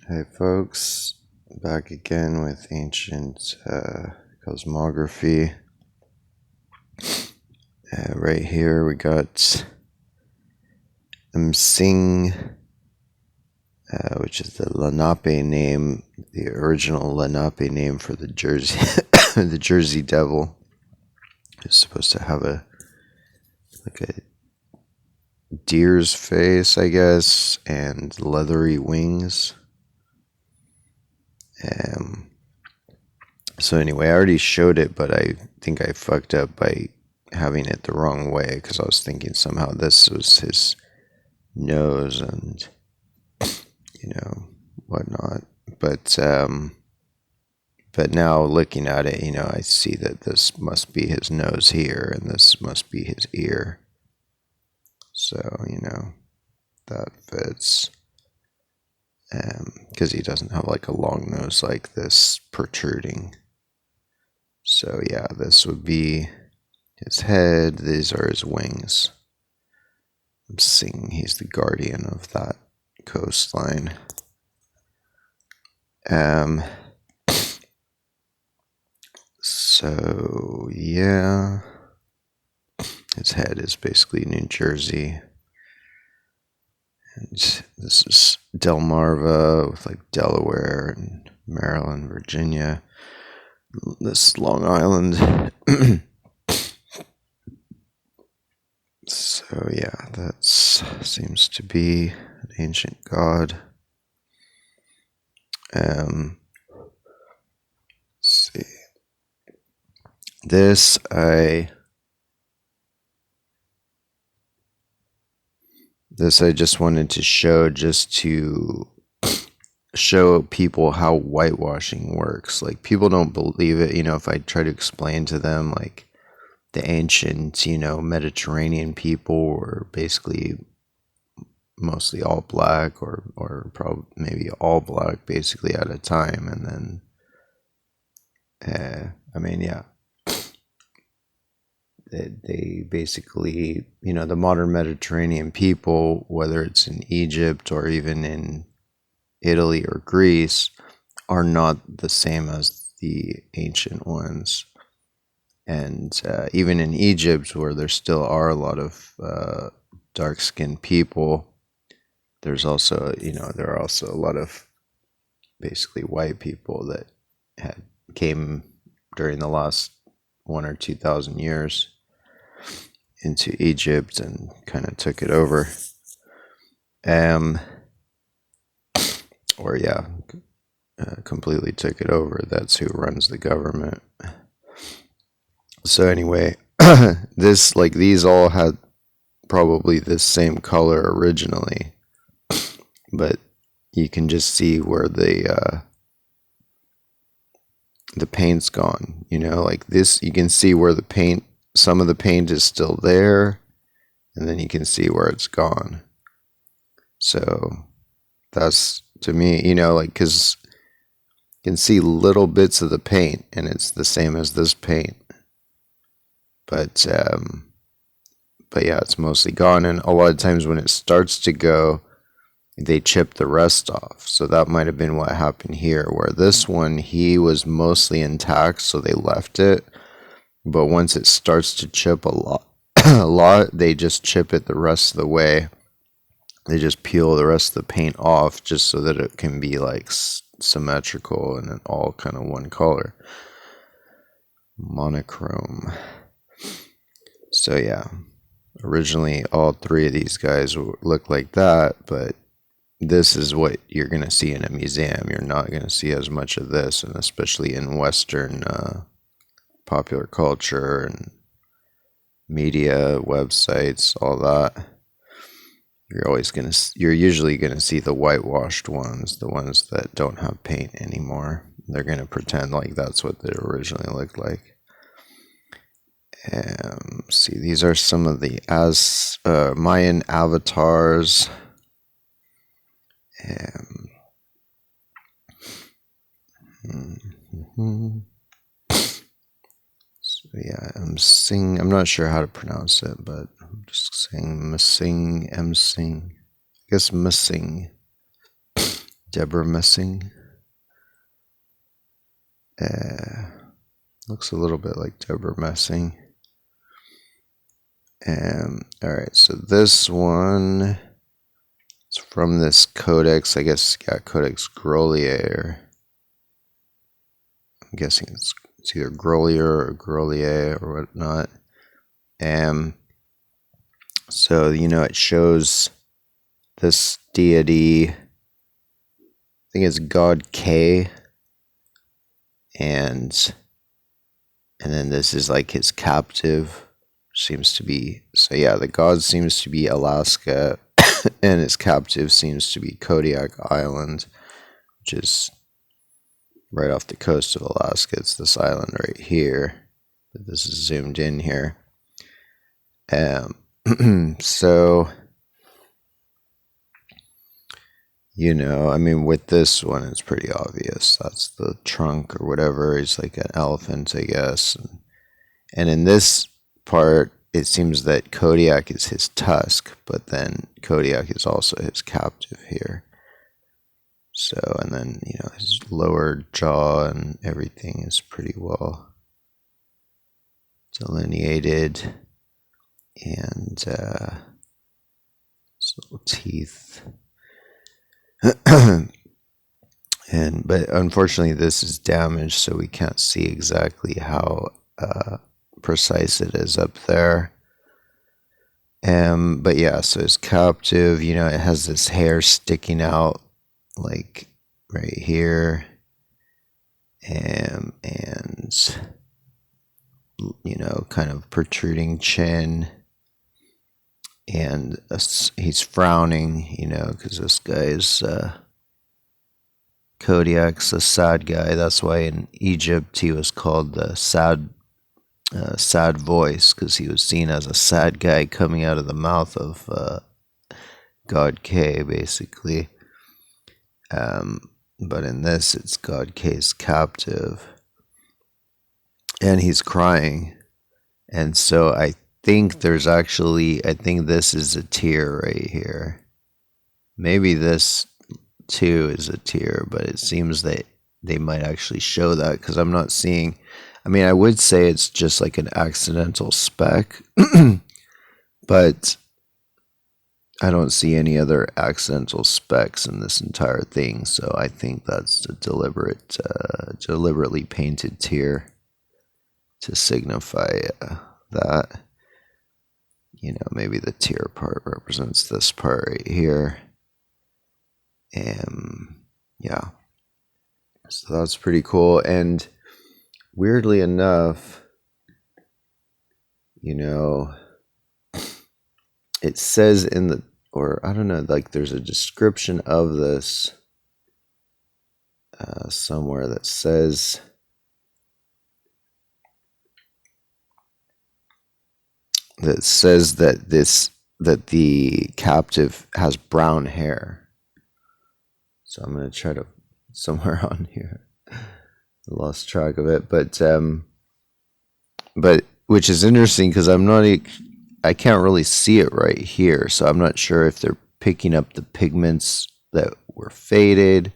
Hey folks, back again with ancient cosmography. Right here we got Msing, which is the Lenape name, the original Lenape name for the Jersey, the Jersey Devil. It's supposed to have a deer's face, I guess, and leathery wings. So anyway, I already showed it, but I think I fucked up by having it the wrong way because I was thinking somehow this was his nose and whatnot. But now looking at it, I see that this must be his nose here and this must be his ear. So that fits. Because he doesn't have like a long nose like this protruding. So yeah, this would be his head. These are his wings. I'm seeing he's the guardian of that coastline. So yeah, his head is basically New Jersey. And this is Delmarva with like Delaware and Maryland, Virginia. This Long Island. So yeah, that seems to be an ancient god. Let's see. This I just wanted to show just to show people how whitewashing works. Like, people don't believe it, if I try to explain to them like the ancient, Mediterranean people were basically mostly all black or probably maybe all black basically at a time. And then they basically, the modern Mediterranean people, whether it's in Egypt or even in Italy or Greece, are not the same as the ancient ones. And even in Egypt, where there still are a lot of dark-skinned people, there's also, there are also a lot of basically white people that came during the last 1,000 or 2,000 years into Egypt and kind of took it over. Completely took it over. That's who runs the government. So anyway, these all had probably this same color originally, but you can just see where the paint's gone. Like this, you can see where some of the paint is still there, and then you can see where it's gone. So that's, to me, because you can see little bits of the paint, and it's the same as this paint. But yeah, it's mostly gone, and a lot of times when it starts to go, they chip the rest off. So that might have been what happened here, where this one, he was mostly intact, so they left it. But once it starts to chip a lot, they just chip it the rest of the way. They just peel the rest of the paint off just so that it can be like symmetrical and all kind of one color. Monochrome. So yeah, originally all three of these guys look like that, but this is what you're going to see in a museum. You're not going to see as much of this, and especially in Western popular culture and media, websites, all that. You're usually going to see the whitewashed ones, the ones that don't have paint anymore. They're going to pretend like that's what they originally looked like. See, these are some of the Mayan avatars. So yeah, I'm not sure how to pronounce it, but I'm just saying Msing. I guess Msing. Deborah Messing. Looks a little bit like Deborah Messing. All right, so this one is from this Codex. I guess, yeah, Codex Grolier. I'm guessing it's either Grolier or Grolier or whatnot. So, it shows this deity. I think it's God K. And then this is like his captive. Seems to be, so yeah, the god seems to be Alaska, and his captive seems to be Kodiak Island, which is right off the coast of Alaska. It's this island right here, but this is zoomed in here. So, I mean, with this one, it's pretty obvious. That's the trunk or whatever. He's like an elephant, I guess. And in this part, it seems that Kodiak is his tusk, but then Kodiak is also his captive here. So, and then, his lower jaw and everything is pretty well delineated. And his little teeth. But unfortunately, this is damaged, so we can't see exactly how precise it is up there. But yeah, so it's captive, it has this hair sticking out like right here. And kind of protruding chin. And he's frowning, because this guy is Kodiak's a sad guy. That's why in Egypt he was called the sad voice, because he was seen as a sad guy coming out of the mouth of God K, basically. But in this, it's God K's captive, and he's crying. And so I think this is a tear right here. Maybe this too is a tear, but it seems that they might actually show that, because I'm not seeing. I mean, I would say it's just like an accidental speck, but I don't see any other accidental specks in this entire thing. So I think that's a deliberately painted tear to signify that. Maybe the tear part represents this part right here. Yeah. So that's pretty cool. And weirdly enough, it says I don't know, like there's a description of this somewhere that says that the captive has brown hair. So I'm going to try to somewhere on here. I lost track of it, but which is interesting, because I can't really see it right here, so I'm not sure if they're picking up the pigments that were faded,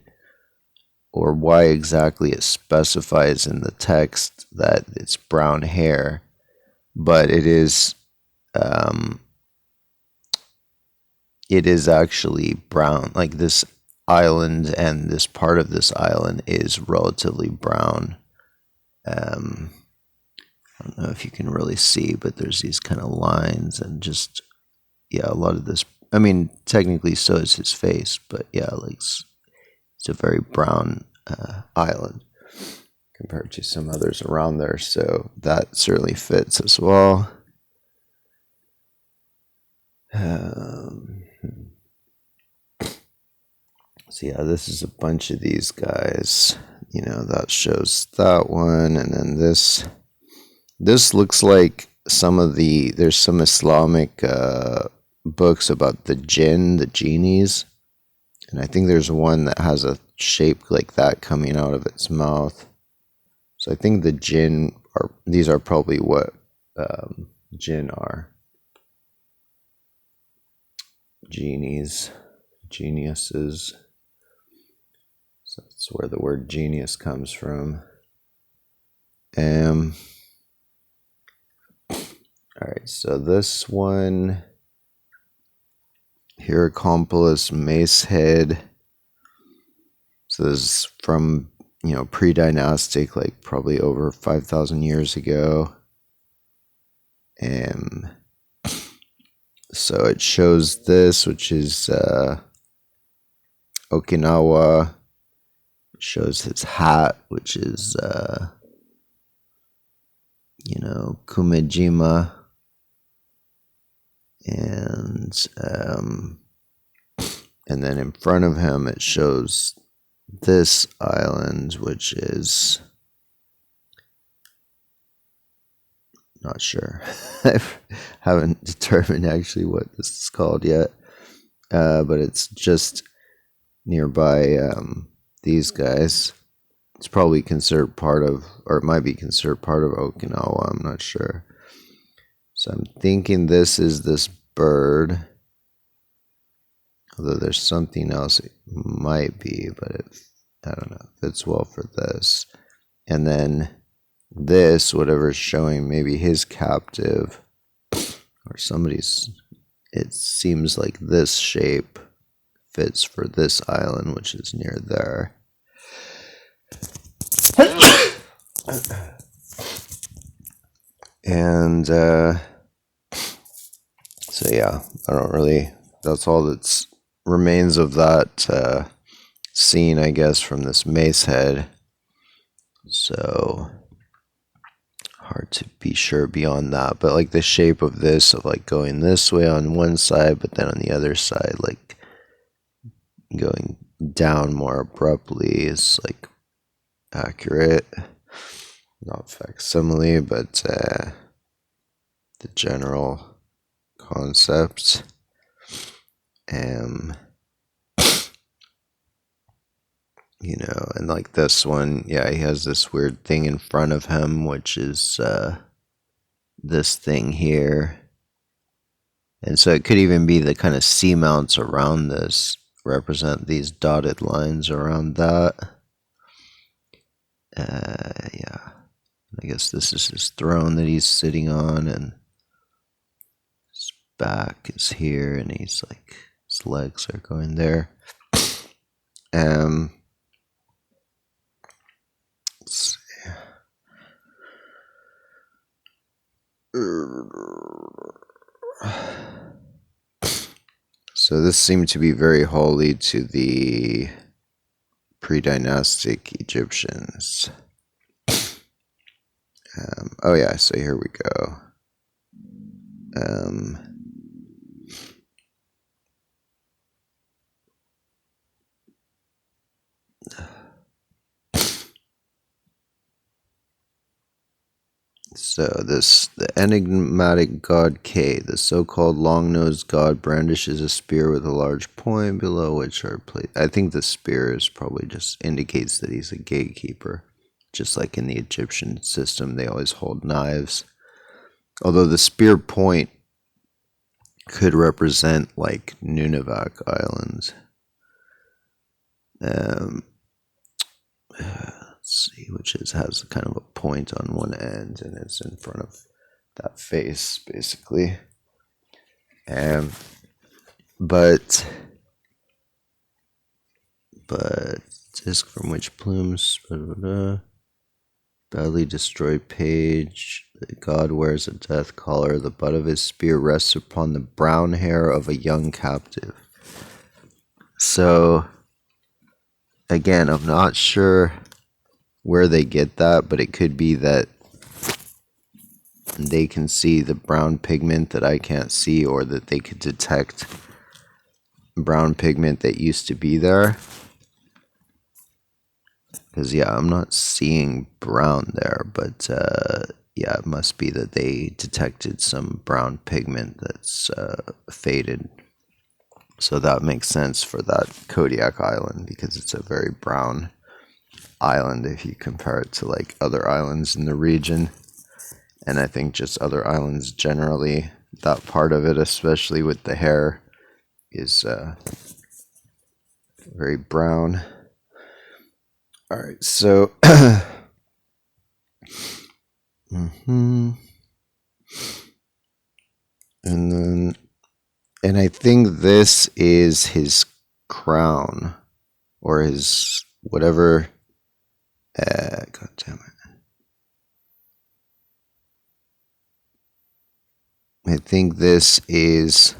or why exactly it specifies in the text that it's brown hair. But it is actually brown. Like, this island and this part of this island is relatively brown. I don't know if you can really see, but there's these kind of lines, and just, yeah, a lot of this. I mean, technically so is his face, but yeah, like it's a very brown island compared to some others around there. So that certainly fits as well. So yeah, this is a bunch of these guys. That shows that one, and then this looks like there's some Islamic books about the jinn, the genies, and I think there's one that has a shape like that coming out of its mouth. So I think the jinn these are probably what jinn are. Geniuses. That's where the word genius comes from. Alright, so this one, Hierakonpolis Mace Head. So this is from, pre-dynastic, like probably over 5,000 years ago. So it shows this, which is Okinawa. It shows his hat, which is, Kumejima. And then in front of him, it shows this island, which is, not sure. I haven't determined actually what this is called yet, but it's just nearby these guys. It's probably considered part of, or it might be considered part of Okinawa. I'm not sure. So I'm thinking this is this bird. Although there's something else it might be, but I don't know. It fits well for this. And then this, whatever's showing, maybe his captive or somebody's, it seems like this shape fits for this island, which is near there. And so yeah, I don't really, that's all that's remains of that scene, I guess, from this mace head. So hard to be sure beyond that, but like the shape of this, of like going this way on one side, but then on the other side, like going down more abruptly, is like accurate. Not facsimile, but the general concept. And like this one, yeah, he has this weird thing in front of him, which is this thing here. And so it could even be the kind of seamounts around this represent these dotted lines around that. Yeah. I guess this is his throne that he's sitting on, and his back is here, and he's like, his legs are going there. Let's see. So this seemed to be very holy to the pre-dynastic Egyptians. Oh yeah, so here we go. So the enigmatic god K, the so-called long-nosed god, brandishes a spear with a large point below which are placed. I think the spear is probably just indicates that he's a gatekeeper. Just like in the Egyptian system, they always hold knives. Although the spear point could represent like Nunavak Islands. Let's see, which has kind of a point on one end, and it's in front of that face, basically. But disc from which plumes, badly destroyed page. The god wears a death collar. The butt of his spear rests upon the brown hair of a young captive. So, again, I'm not sure where they get that, but it could be that they can see the brown pigment that I can't see, or that they could detect brown pigment that used to be there. Because, yeah, I'm not seeing brown there, but, yeah, it must be that they detected some brown pigment that's faded. So that makes sense for that Kodiak island, because it's a very brown island if you compare it to like other islands in the region. And I think just other islands generally, that part of it, especially with the hair, is very brown. All right, so and then and I think this is his crown or his whatever. God damn it! I think this is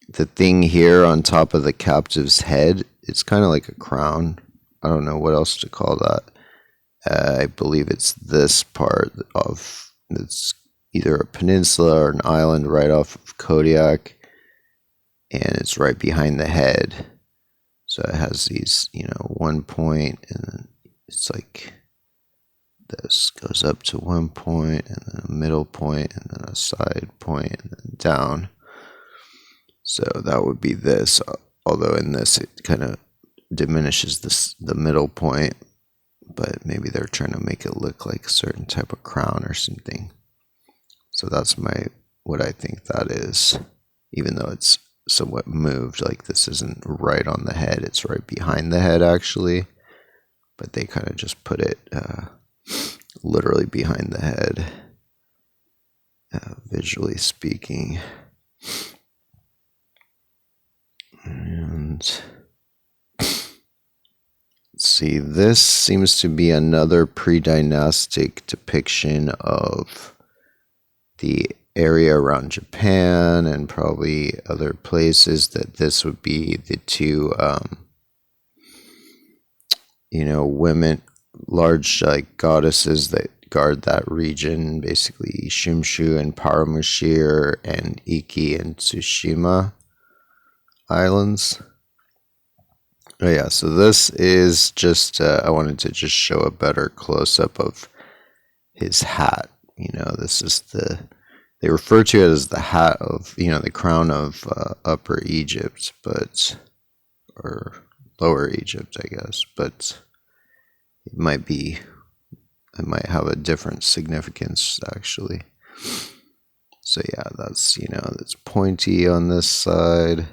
the thing here on top of the captive's head. It's kind of like a crown. I don't know what else to call that. I believe it's this part of it's either a peninsula or an island right off of Kodiak, and it's right behind the head. So it has these, one point, and then it's like this goes up to one point, and then a middle point, and then a side point, and then down. So that would be this, although in this it kind of diminishes the middle point, but maybe they're trying to make it look like a certain type of crown or something. So that's what I think that is, even though it's somewhat moved, like this isn't right on the head, it's right behind the head actually, but they kind of just put it literally behind the head, visually speaking. And see, this seems to be another pre-dynastic depiction of the area around Japan and probably other places, that this would be the two women, large goddesses that guard that region, basically Shumshu and Paramushir and Iki and Tsushima islands. Oh yeah, so this is just, I wanted to just show a better close-up of his hat. This is they refer to it as the hat of, the crown of Upper Egypt, or Lower Egypt, I guess, but it might have a different significance, actually. So yeah, that's, it's pointy on this side,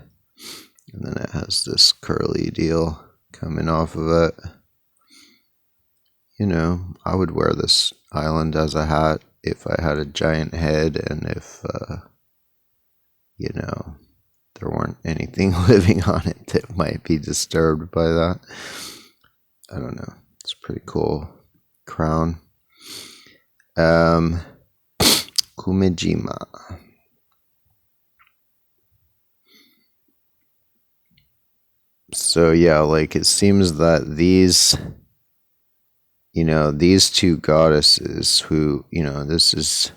and then it has this curly deal coming off of it. I would wear this island as a hat if I had a giant head, and if, there weren't anything living on it that might be disturbed by that. I don't know. It's a pretty cool crown. Kumejima. So yeah, it seems that these two goddesses who, this is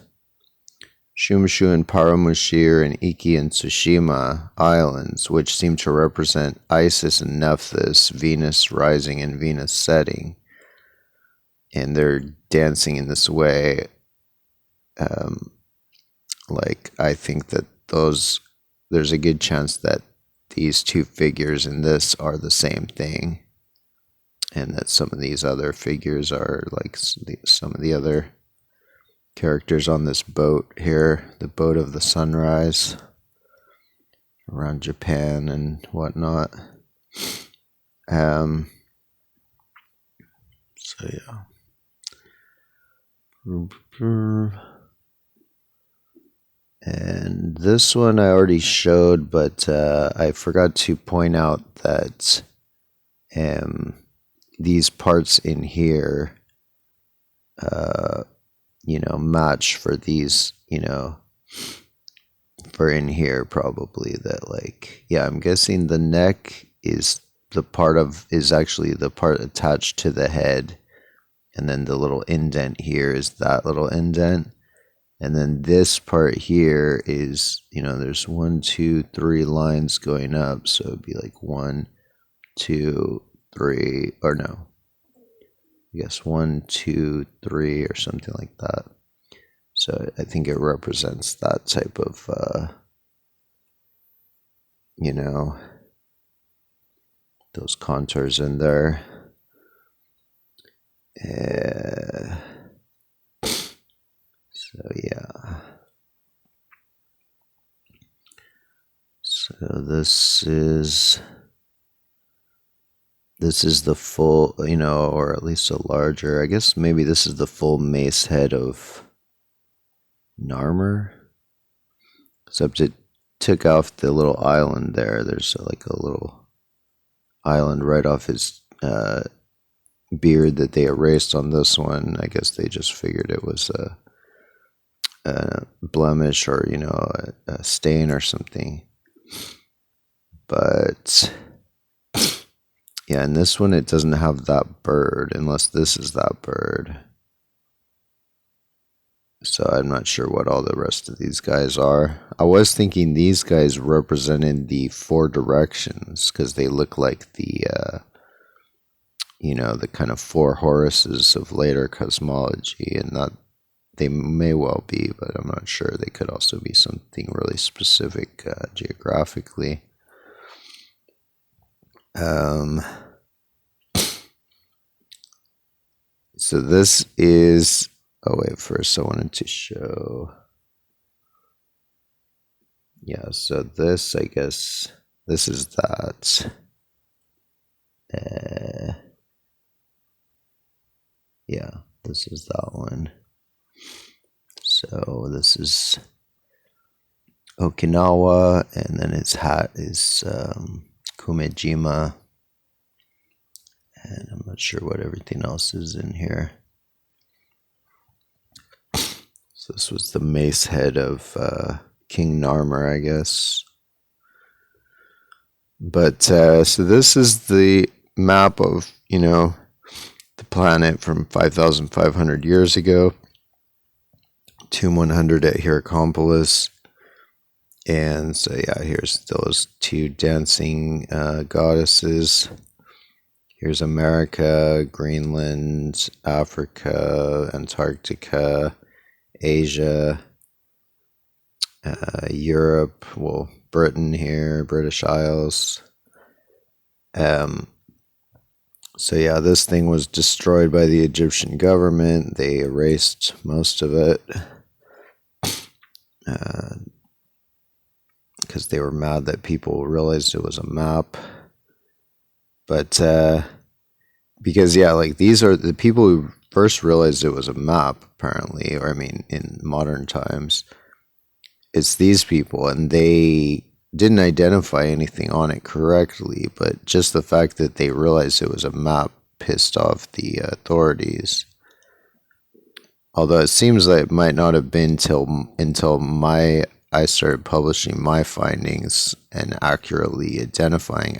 Shumshu and Paramushir and Iki and Tsushima islands, which seem to represent Isis and Nephthys, Venus rising and Venus setting. And they're dancing in this way. I think that there's a good chance that these two figures in this are the same thing, and that some of these other figures are like some of the other characters on this boat here, the boat of the sunrise around Japan and whatnot. So yeah. And this one I already showed, but I forgot to point out that these parts in here, match for these, for in here probably, that I'm guessing the neck is actually the part attached to the head, and then the little indent here is that little indent. And then this part here is, there's 1, 2, 3 lines going up. So it'd be 1, 2, 3, or no, I guess 1, 2, 3 or something like that. So I think it represents that type of, those contours in there. So yeah. So this is this is the full, or at least a larger, I guess maybe this is the full mace head of Narmer. Except it took off the little island there. There's like a little island right off his beard that they erased on this one. I guess they just figured it was a blemish or, a stain or something. But yeah, in this one it doesn't have that bird, unless this is that bird. So I'm not sure what all the rest of these guys are. I was thinking these guys represented the four directions because they look like the the kind of four Horuses of later cosmology, and that they may well be, but I'm not sure. They could also be something really specific geographically. So this is. Oh wait, first I wanted to show. Yeah, so this, I guess, this is that. Yeah, this is that one. So this is Okinawa, and then its hat is Kumejima. And I'm not sure what everything else is in here. So this was the mace head of King Narmer, I guess. But so this is the map of, the planet from 5,500 years ago. Tomb 100 at Hierakonpolis. And so yeah, here's those two dancing goddesses. Here's America, Greenland, Africa, Antarctica, Asia, Europe, well, Britain here, British Isles. So yeah, this thing was destroyed by the Egyptian government. They erased most of it because they were mad that people realized it was a map. But because yeah, like these are the people who first realized it was a map, apparently, or I mean, in modern times, it's these people, and they didn't identify anything on it correctly, but just the fact that they realized it was a map pissed off the authorities. Although it seems like it might not have been until I started publishing my findings and accurately identifying